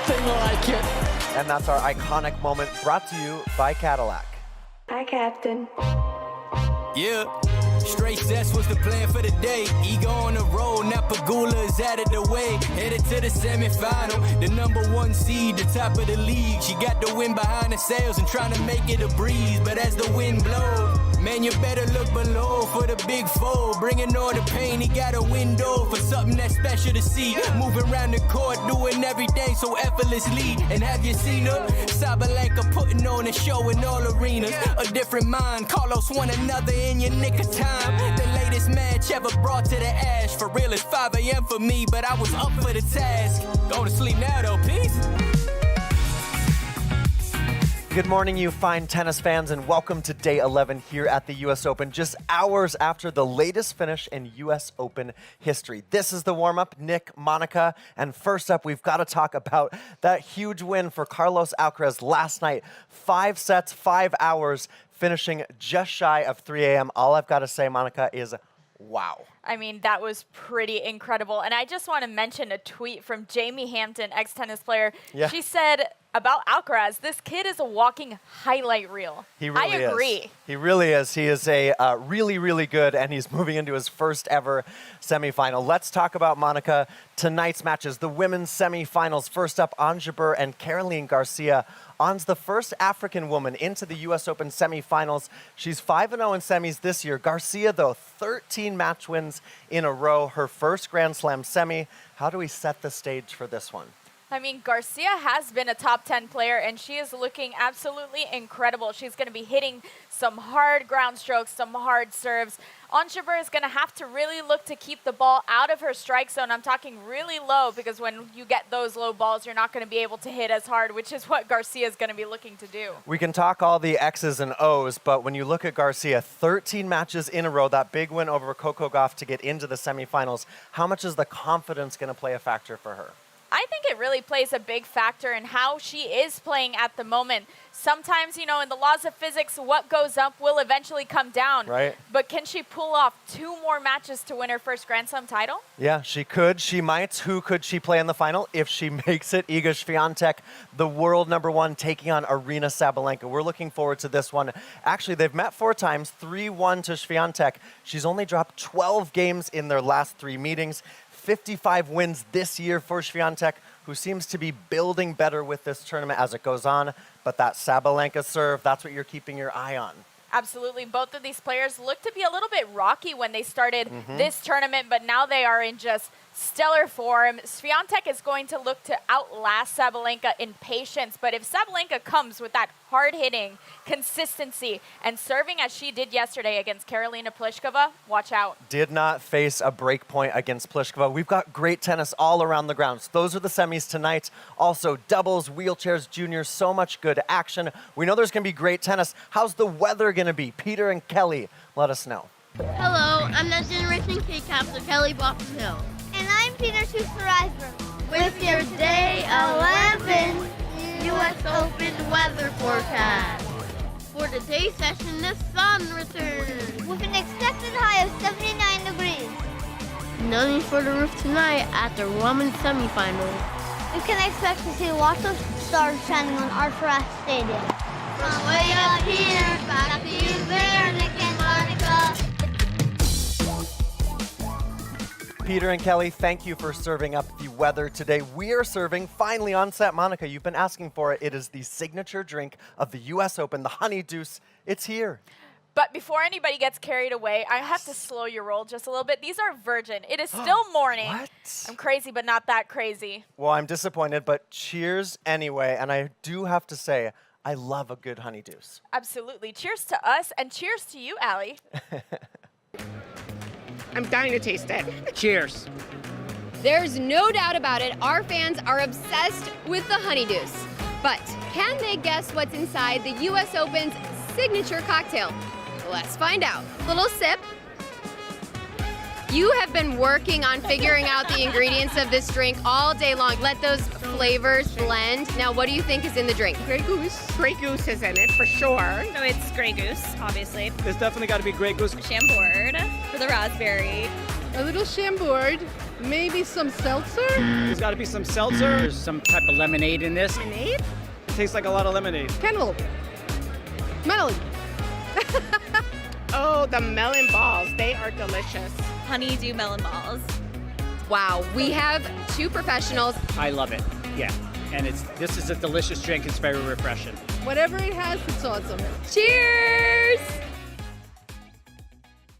anything like it. And that's our iconic moment brought to you by Cadillac. Hi, Captain. Yeah, straight zest was the plan for the day. Ego on the road, now Pagula is out of the way. Headed to the semifinal, the #1 seed, the top of the league. She got the wind behind the sails and trying to make it a breeze. But as the wind blows, man, you better look below for the big foe. Bringing all the pain, he got a window for something that's special to see. Moving around the court, doing everything so effortlessly. And have you seen her? Sabalenka putting on a show in all arenas. A different mind, Carlos one another in your nick of time. The latest match ever brought to the ash. For real, it's 5 a.m. for me, but I was up for the task. Go to sleep now, though, peace. Good morning, you fine tennis fans, and welcome to day 11 here at the U.S. Open, just hours after the latest finish in U.S. Open history. This is the warm-up, Nick, Monica, and first up, we've got to talk about that huge win for Carlos Alcaraz last night. 5 sets, 5 hours, finishing just shy of 3 a.m. All I've got to say, Monica, is wow. I mean, that was pretty incredible. And I just want to mention a tweet from Jamie Hampton, ex-tennis player. Yeah. She said about Alcaraz, this kid is a walking highlight reel. He really is. I agree. He really is. He is a really, really good, and he's moving into his first ever semifinal. Let's talk about, Monica, tonight's matches. The women's semifinals. First up, Ons Jabeur and Caroline Garcia. Ons, the first African woman into the U.S. Open semifinals. She's 5-0 in semis this year. Garcia, though, 13 match wins in a row. Her first Grand Slam semi. How do we set the stage for this one? I mean, Garcia has been a top 10 player, and she is looking absolutely incredible. She's going to be hitting some hard ground strokes, some hard serves. Ons Jabeur is going to have to really look to keep the ball out of her strike zone. I'm talking really low, because when you get those low balls, you're not going to be able to hit as hard, which is what Garcia is going to be looking to do. We can talk all the X's and O's, but when you look at Garcia, 13 matches in a row, that big win over Coco Gauff to get into the semifinals, how much is the confidence going to play a factor for her? I think it really plays a big factor in how she is playing at the moment. Sometimes, you know, in the laws of physics, what goes up will eventually come down. Right. But can she pull off 2 more matches to win her first Grand Slam title? Yeah, she could. She might. Who could she play in the final? If she makes it, Iga Swiatek, the world #1, taking on Aryna Sabalenka. We're looking forward to this one. Actually, they've met 4 times, 3-1 to Swiatek. She's only dropped 12 games in their last 3 meetings. 55 wins this year for Swiatek, who seems to be building better with this tournament as it goes on. But that Sabalenka serve, that's what you're keeping your eye on. Absolutely. Both of these players look to be a little bit rocky when they started this tournament, but now they are in just stellar form. Swiatek is going to look to outlast Sabalenka in patience, but if Sabalenka comes with that hard-hitting consistency and serving as she did yesterday against Karolina Pliskova, watch out. Did not face a break point against Pliskova. We've got great tennis all around the grounds. Those are the semis tonight. Also, doubles, wheelchairs, juniors, so much good action. We know there's going to be great tennis. How's the weather going to be? Peter and Kelly, let us know. Hello, I'm that Generation K captain, Kelly Boston Hill. And I'm Peter Schuster-Reisberg. With your Day 11 U.S. Open weather forecast. For today's session, the sun returns. With an expected high of 79 degrees. Nothing for the roof tonight at the women's semifinals. You can expect to see lots of stars shining on Arthur Ashe Stadium. From way up here, back to you there, Nick and Monica. Peter and Kelly, thank you for serving up the weather today. We are serving, finally on set, Monica, you've been asking for it. It is the signature drink of the U.S. Open, the Honey Deuce. It's here. But before anybody gets carried away, I have to slow your roll just a little bit. These are virgin. It is still morning. What? I'm crazy, but not that crazy. Well, I'm disappointed, but cheers anyway. And I do have to say, I love a good Honey Deuce. Absolutely. Cheers to us, and cheers to you, Allie. I'm dying to taste it. Cheers. There's no doubt about it, our fans are obsessed with the Honey Deuce. But can they guess what's inside the US Open's signature cocktail? Let's find out. Little sip. You have been working on figuring out the ingredients of this drink all day long. Let those flavors blend. Now, what do you think is in the drink? Grey Goose. Grey Goose is in it for sure. So it's Grey Goose, obviously. There's definitely got to be Grey Goose. Chambord for the raspberry. A little Chambord. Maybe some seltzer? There's got to be some seltzer. There's some type of lemonade in this. Lemonade? It tastes like a lot of lemonade. Kendall. Melon. Oh, the melon balls. They are delicious. Honeydew melon balls. Wow, we have two professionals. I love it. Yeah. And this is a delicious drink. It's very refreshing. Whatever it has, it's awesome. Cheers!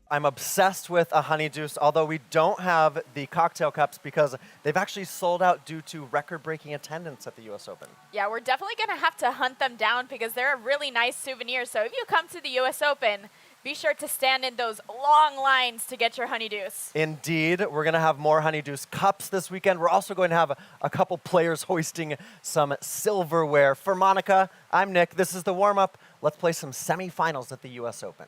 I'm obsessed with a honey juice, although we don't have the cocktail cups because they've actually sold out due to record-breaking attendance at the US Open. Yeah, we're definitely going to have to hunt them down because they're a really nice souvenir. So if you come to the US Open, be sure to stand in those long lines to get your honeydews. Indeed, we're going to have more honeydews cups this weekend. We're also going to have a couple players hoisting some silverware. For Monica, I'm Nick. This is the warm-up. Let's play some semifinals at the US Open.